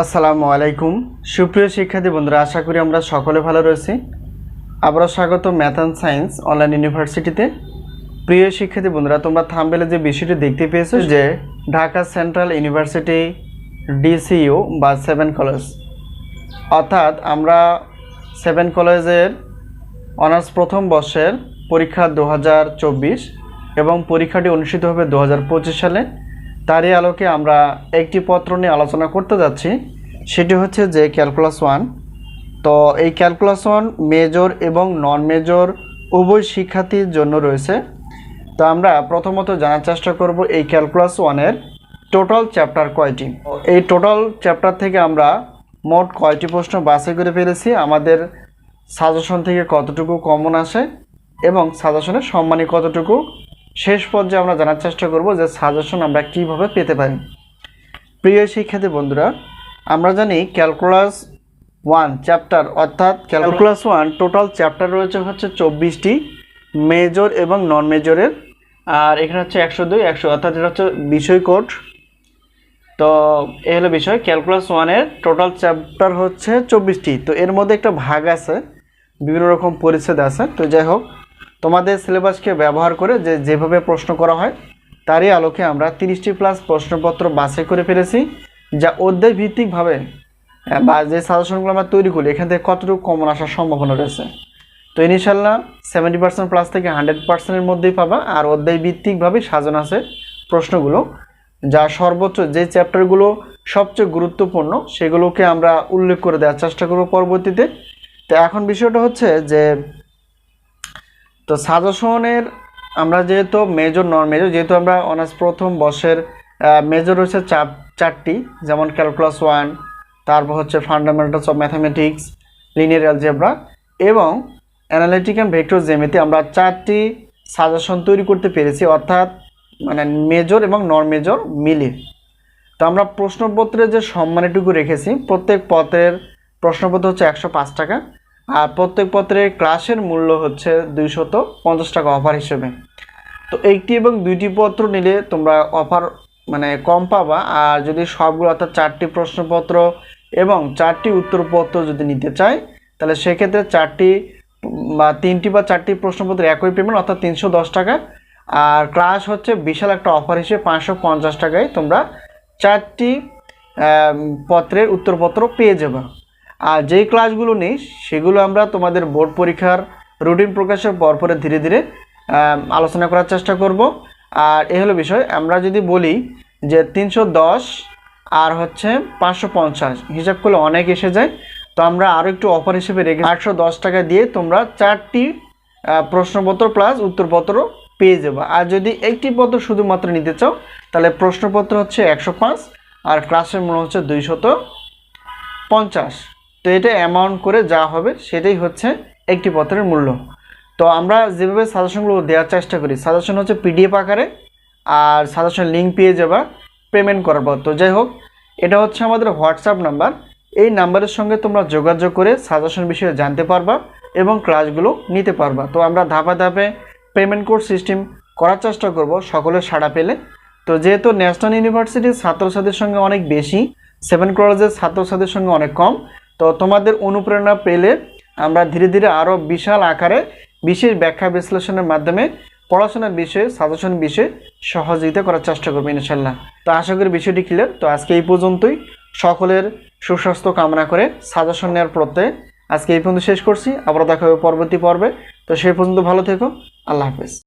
আসসালামু আলাইকুম সুপ্রিয় শিক্ষার্থী বন্ধুরা, আশা করি আমরা সকলে ভালো রয়েছি। আবারও স্বাগত ম্যাথ অ্যান্ড সায়েন্স অনলাইন ইউনিভার্সিটিতে। প্রিয় শিক্ষার্থী বন্ধুরা, তোমরা থাম্বনেলে যে বিষয়টি দেখতে পেয়েছো যে ঢাকা সেন্ট্রাল ইউনিভার্সিটি ডিসিইউ বা 7 কলেজ, অর্থাৎ আমরা 7 কলেজের অনার্স প্রথম বর্ষের পরীক্ষা 2024 এবং পরীক্ষাটি অনুষ্ঠিত হবে 2025 সালে। তারই আলোকে আমরা একটি পত্র নিয়ে আলোচনা করতে যাচ্ছি, সেটি হচ্ছে যে ক্যালকুলাস 1। তো এই ক্যালকুলাস 1 মেজর এবং নন মেজর উভয় শিক্ষার্থীর জন্য রয়েছে। তো আমরা প্রথমত জানার চেষ্টা করব এই ক্যালকুলাস 1-এর টোটাল চ্যাপ্টার কয়টি। এই টোটাল চ্যাপ্টার থেকে আমরা মোট কয়টি প্রশ্ন বাছাই করে ফেলেছি, আমাদের সাজেশন থেকে কতটুকু কমন আসে এবং সাজেশনের সম্মানী কতটুকু, শেষ পর্যায়ে আমরা জানার চেষ্টা করব যে সাজেশন আমরা কিভাবে পেতে পারি। প্রিয় শিক্ষার্থী বন্ধুরা, আমরা জানি ক্যালকুলাস 1 চ্যাপ্টার, অর্থাৎ ক্যালকুলাস 1 টোটাল চ্যাপ্টার রয়েছে হচ্ছে 24টি মেজর এবং নন মেজরের, আর এখানে হচ্ছে 102 অর্থাৎ এটা হচ্ছে বিষয় কোড। তো এই হলো বিষয়। ক্যালকুলাস 1-এর টোটাল চ্যাপ্টার হচ্ছে 24টি। তো এর মধ্যে একটা ভাগ আছে, বিভিন্ন রকম পরিচ্ছেদ আছে। তো যাই হোক, তোমাদের সিলেবাসকে ব্যবহার করে যেভাবে প্রশ্ন করা হয় তারই আলোকে আমরা 30টি প্লাস প্রশ্নপত্র বাছাই করে ফেলেছি, যা অধ্যায় ভিত্তিকভাবে বা যে সাজেশনগুলো আমরা তৈরি করি এখান থেকে কতটুকু কমন আসার সম্ভাবনা রয়েছে। তো ইনশাল্লাহ 70% প্লাস থেকে 100%-এর মধ্যেই পাবা। আর অধ্যায় ভিত্তিকভাবে সাজানো আছে প্রশ্নগুলো, যা সর্বোচ্চ যে চ্যাপ্টারগুলো সবচেয়ে গুরুত্বপূর্ণ সেগুলোকে আমরা উল্লেখ করে দেওয়ার চেষ্টা করব পরবর্তীতে। তো এখন বিষয়টা হচ্ছে যে তো সাজেশনের আমরা যেহেতু মেজর নন মেজর, যেহেতু আমরা অনার্স প্রথম বর্ষের মেজর রয়েছে 4টি, যেমন ক্যালকুলাস 1, তারপর হচ্ছে fundamentals of mathematics, linear algebra এবং অ্যানালিটিক অ্যান্ড ভেক্টর জ্যামিতি। আমরা 4টি সাজেশন তৈরি করতে পেরেছি, অর্থাৎ মানে মেজর এবং নন মেজর মিলিয়ে। তো আমরা প্রশ্নপত্রে যে সম্মানটুকু রেখেছি, প্রত্যেক পত্রের প্রশ্নপত্র হচ্ছে 105 টাকা, আর প্রত্যেক পত্রের ক্লাসের মূল্য হচ্ছে 250 টাকা অফার হিসেবে। তো একটি এবং দুইটি পত্র নিলে তোমরা অফার মানে কম পাবা, আর যদি সবগুলো অর্থাৎ 4টি প্রশ্নপত্র এবং 4টি উত্তরপত্র যদি নিতে চাই তাহলে সেক্ষেত্রে 4টি বা 3টি বা 4টি প্রশ্নপত্র একই পেমেন্ট, অর্থাৎ 310 টাকা। আর ক্লাস হচ্ছে বিশাল একটা অফার হিসেবে 550 টাকায় তোমরা 4টি পত্রের উত্তরপত্র পেয়ে যাবে। আর যেই ক্লাসগুলো নেই সেগুলো আমরা তোমাদের বোর্ড পরীক্ষার রুটিন প্রকাশের পরপরে ধীরে ধীরে আলোচনা করার চেষ্টা করব। আর এ হলো বিষয়। আমরা যদি বলি যে 310 আর হচ্ছে 550 হিসাব করলে অনেক এসে যায়, তো আমরা আরও একটু অফার হিসেবে রেখে 810 টাকা দিয়ে তোমরা 4টি প্রশ্নপত্র প্লাস উত্তরপত্র পেয়ে যাবে। আর যদি একটি পত্র শুধুমাত্র নিতে চাও তাহলে প্রশ্নপত্র হচ্ছে 105 আর ক্লাসের মূল্য হচ্ছে 250। তো এটা অ্যামাউন্ট করে যা হবে সেটাই হচ্ছে একটি পত্রের মূল্য। তো আমরা যেভাবে সাজেশনগুলো দেওয়ার চেষ্টা করি, সাজেশন হচ্ছে পিডিএফ আকারে, আর সাজেশন লিঙ্ক পেয়ে যাবা পেমেন্ট করার পর। তো যাই হোক, এটা হচ্ছে আমাদের হোয়াটসঅ্যাপ নাম্বার। এই নাম্বারের সঙ্গে তোমরা যোগাযোগ করে সাজেশন বিষয়ে জানতে পারবা এবং ক্লাসগুলো নিতে পারবা। তো আমরা ধাপে ধাপে পেমেন্ট কোড সিস্টেম করার চেষ্টা করব সকলের সাড়া পেলে। তো যেহেতু ন্যাশনাল ইউনিভার্সিটির ছাত্রছাত্রীর সঙ্গে অনেক বেশি, 7 কলেজের ছাত্রছাত্রীর সঙ্গে অনেক কম, তো তোমাদের অনুপ্রেরণা পেলে আমরা ধীরে ধীরে আরও বিশাল আকারে বিশেষ ব্যাখ্যা বিশ্লেষণের মাধ্যমে পড়াশোনার বিষয়ে সাজেশন বিষয়ে সহযোগিতা করার চেষ্টা করবো ইনশাল্লাহ। তো আশা করি বিষয়টি ক্লিয়ার। তো আজকে এই পর্যন্তই, সকলের সুস্বাস্থ্য কামনা করে সাজেশন নেওয়ার প্রত্যয়ে আজকে এই পর্যন্ত শেষ করছি। আবার দেখা হবে পরবর্তী পর্বে। তো সেই পর্যন্ত ভালো থেকো, আল্লাহ হাফেজ।